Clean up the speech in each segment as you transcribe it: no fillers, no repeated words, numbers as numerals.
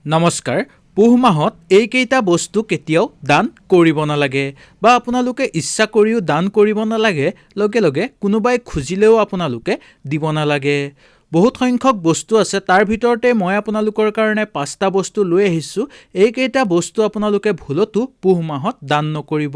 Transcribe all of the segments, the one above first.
নমস্কাৰ। পুহ মাহত এইকেইটা বস্তু কেতিয়াও দান কৰিব নালাগে বা আপোনালোকে ইচ্ছা কৰিও দান কৰিব নালাগে, লগে লগে কোনোবাই খুজিলেও আপোনালোকে দিব নালাগে। বহুত সংখ্যক বস্তু আছে, তাৰ ভিতৰতে মই আপোনালোকৰ কাৰণে 5টা বস্তু লৈ আহিছোঁ। এইকেইটা বস্তু আপোনালোকে ভুলতো পুহ মাহত দান নকৰিব।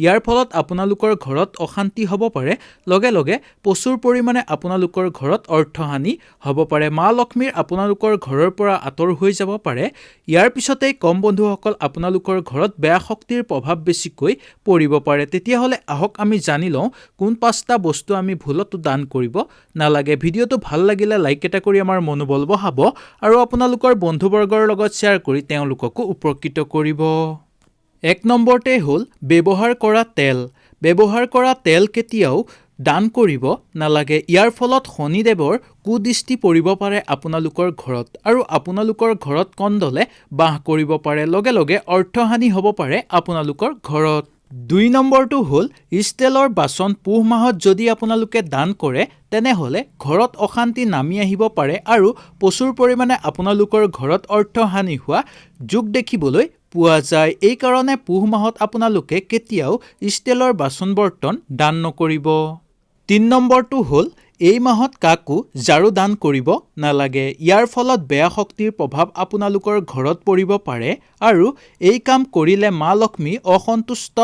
ইয়াৰ ফলত আপোনালোকৰ ঘৰত অশান্তি হ'ব পাৰে, লগে লগে প্ৰচুৰ পৰিমাণে আপোনালোকৰ ঘৰত অৰ্থহানি হ'ব পাৰে। মা লক্ষ্মীৰ আপোনালোকৰ ঘৰৰ পৰা আঁতৰ হৈ যাব পাৰে। ইয়াৰ পিছতেই কম বন্ধুসকল, আপোনালোকৰ ঘৰত বেয়া শক্তিৰ প্ৰভাৱ বেছিকৈ পৰিব পাৰে। তেতিয়াহ'লে আহক আমি জানি লওঁ কোন 5টা বস্তু আমি ভুলতো দান কৰিব নালাগে। ভিডিঅ'টো ভাল লাগিলে লাইক এটা কৰি আমাৰ মনোবল বঢ়াব আৰু আপোনালোকৰ বন্ধুবৰ্গৰ লগত শ্বেয়াৰ কৰি তেওঁলোককো উপকৃত কৰিব। 1 নম্বৰতে হ'ল ব্যৱহাৰ কৰা তেল। ব্যৱহাৰ কৰা তেল কেতিয়াও দান কৰিব নালাগে। ইয়াৰ ফলত শনিদেৱৰ কুদৃষ্টি পৰিব পাৰে আপোনালোকৰ ঘৰত আৰু আপোনালোকৰ ঘৰত কন্দলে বাস কৰিব পাৰে, লগে লগে অৰ্থহানি হ'ব পাৰে আপোনালোকৰ ঘৰত। 2 নম্বৰটো হ'ল ষ্টিলৰ বাচন। পুহ মাহত যদি আপোনালোকে দান কৰে তেনেহ'লে ঘৰত অশান্তি নামি আহিব পাৰে আৰু প্ৰচুৰ পৰিমাণে আপোনালোকৰ ঘৰত অৰ্থহানি হোৱা যোগ দেখিবলৈ পোৱা যায়। এইকাৰণে পুহ মাহত আপোনালোকে কেতিয়াও ষ্টিলৰ বাচন বৰ্তন দান নকৰিব। 3 নম্বৰটো হ'ল এই মাহত কাকো ঝাৰু দান কৰিব নালাগে। ইয়াৰ ফলত বেয়া শক্তিৰ প্ৰভাৱ আপোনালোকৰ ঘৰত পৰিব পাৰে আৰু এই কাম কৰিলে মা লক্ষ্মী অসন্তুষ্ট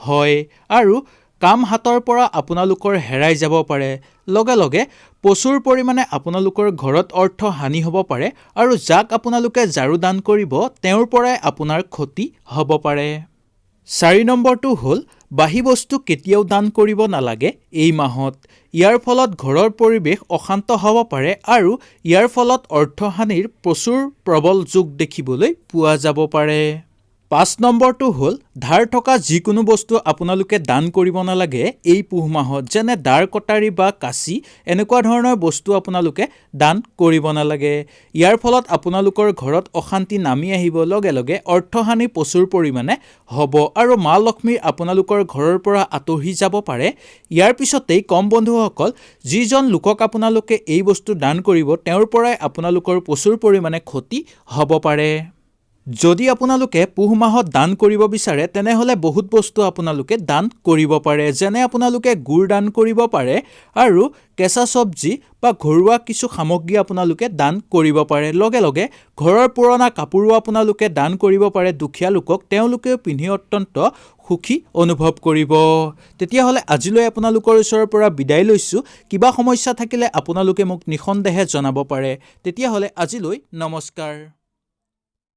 হয় আৰু কাম হাতৰ পৰা আপোনালোকৰ হেৰাই যাব পাৰে, লগে লগে প্ৰচুৰ পৰিমাণে আপোনালোকৰ ঘৰত অৰ্থহানি হ'ব পাৰে আৰু যাক আপোনালোকে ঝাৰু দান কৰিব তেওঁৰ পৰাই আপোনাৰ ক্ষতি হ'ব পাৰে। 4 নম্বৰটো হ'ল বাহী বস্তু কেতিয়াও দান কৰিব নালাগে এই মাহত। ইয়াৰ ফলত ঘৰৰ পৰিৱেশ অশান্ত হ'ব পাৰে আৰু ইয়াৰ ফলত অৰ্থহানিৰ প্ৰচুৰ প্ৰবল যোগ দেখিবলৈ পোৱা যাব পাৰে। 5 নম্বৰটো হ'ল ধাৰ থকা যিকোনো বস্তু আপোনালোকে দান কৰিব নালাগে এই পুহ মাহত, যেনে দাৰ কটাৰী বা কাঁচি, এনেকুৱা ধৰণৰ বস্তু আপোনালোকে দান কৰিব নালাগে। ইয়াৰ ফলত আপোনালোকৰ ঘৰত অশান্তি নামি আহিব, লগে লগে অৰ্থহানি প্ৰচুৰ পৰিমাণে হ'ব আৰু মা লক্ষ্মী আপোনালোকৰ ঘৰৰ পৰা আঁতৰি যাব পাৰে। ইয়াৰ পিছতেই কম বন্ধুসকল, যিজন লোকক আপোনালোকে এই বস্তু দান কৰিব তেওঁৰ পৰাই আপোনালোকৰ প্ৰচুৰ পৰিমাণে ক্ষতি হ'ব পাৰে। যদি আপোনালোকে পুহ মাহত দান কৰিব বিচাৰে তেনেহ'লে বহুত বস্তু আপোনালোকে দান কৰিব পাৰে, যেনে আপোনালোকে গুড় দান কৰিব পাৰে আৰু কেঁচা চব্জি বা ঘৰুৱা কিছু সামগ্ৰী আপোনালোকে দান কৰিব পাৰে। লগে লগে ঘৰৰ পুৰণা কাপোৰো আপোনালোকে দান কৰিব পাৰে দুখীয়া লোকক, তেওঁলোকেও পিন্ধি অত্যন্ত সুখী অনুভৱ কৰিব। তেতিয়াহ'লে আজিলৈ আপোনালোকৰ ওচৰৰ পৰা বিদায় লৈছোঁ। কিবা সমস্যা থাকিলে আপোনালোকে মোক নিঃসন্দেহে জনাব পাৰে। তেতিয়াহ'লে আজিলৈ নমস্কাৰ।